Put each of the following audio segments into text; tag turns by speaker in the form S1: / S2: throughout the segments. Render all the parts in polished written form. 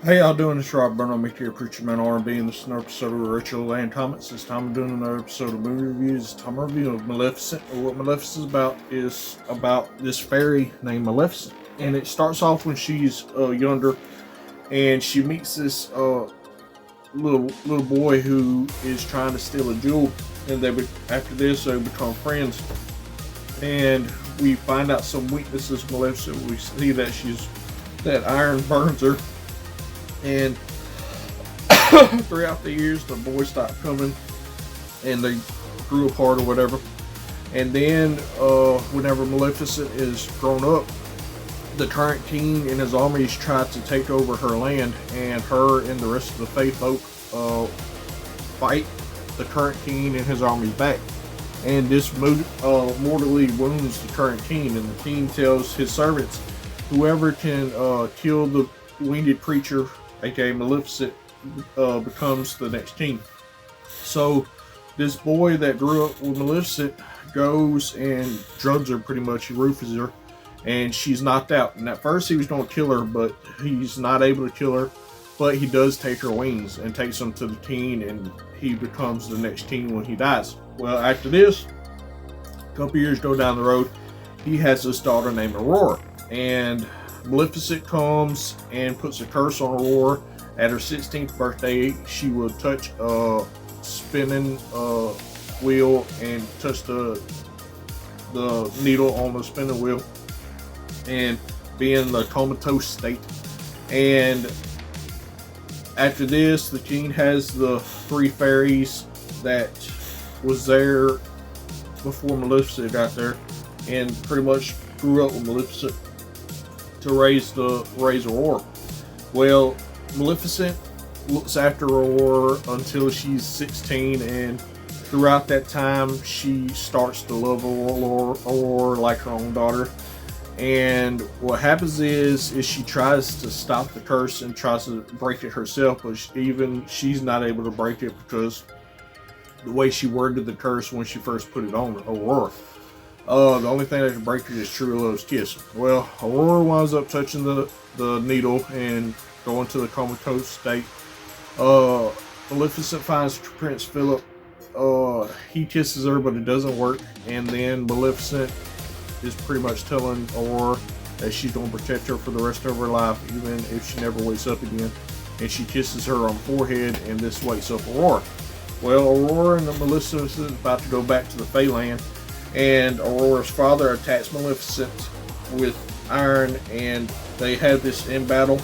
S1: Hey, y'all doing? It's Rob Burnham here, Preacher Man R&B, and this is another episode of Rachel Land Comments. This time I'm doing another episode of movie reviews. This time I'm reviewing Maleficent. What Maleficent is about this fairy named Maleficent. And it starts off when she's younger, and she meets this little boy who is trying to steal a jewel. And after this, they become friends. And we find out some weaknesses of Maleficent. We see that iron burns her. And throughout the years, the boys stopped coming, and they grew apart or whatever. And then, whenever Maleficent is grown up, the current king and his armies try to take over her land, and her and the rest of the Fae folk fight the current king and his armies back. And this mortally wounds the current king, and the king tells his servants, whoever can kill the winged creature, aka Maleficent, becomes the next king. So this boy that grew up with Maleficent goes and drugs her pretty much. He roofies her, and she's knocked out. And at first he was going to kill her, but he's not able to kill her. But he does take her wings and takes them to the king, and he becomes the next king when he dies. Well, after this, a couple years go down the road, he has this daughter named Aurora, and Maleficent comes and puts a curse on Aurora. At her 16th birthday, she will touch a spinning wheel and touch the needle on the spinning wheel and be in the comatose state. And after this, the king has the three fairies that was there before Maleficent got there, and pretty much grew up with Maleficent to raise Aurora. Well, Maleficent looks after Aurora until she's 16, and throughout that time she starts to love Aurora like her own daughter. And what happens is she tries to stop the curse and tries to break it herself, but she's not able to break it because the way she worded the curse when she first put it on Aurora. The only thing that can break it is true love's kiss. Well, Aurora winds up touching the needle and going to the comatose state. Maleficent finds Prince Philip. He kisses her, but it doesn't work. And then Maleficent is pretty much telling Aurora that she's going to protect her for the rest of her life, even if she never wakes up again. And she kisses her on the forehead, and this wakes up Aurora. Well, Aurora and Maleficent is about to go back to the Fae land, and Aurora's father attacks Maleficent with iron, and they have this in battle.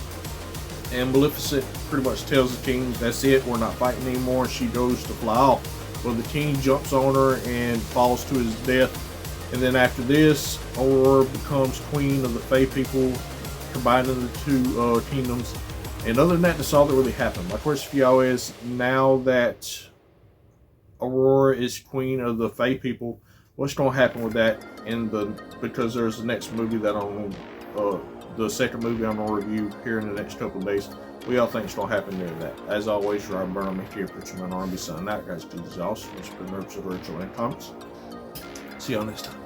S1: And Maleficent pretty much tells the king, that's it, we're not fighting anymore, and she goes to fly off. Well, the king jumps on her and falls to his death. And then after this, Aurora becomes queen of the Fae people, combining the two kingdoms. And other than that, that's all that really happened. My question for y'all is, now that Aurora is queen of the Fae people, what's going to happen with that because there's the next movie that the second movie I'm going to review here in the next couple of days. What y'all think is going to happen there to that? As always, Rob Burnham here, Preacher Man R&B signing out, guys. Jesus awesome. It's been Rachel and Comments. See y'all next time.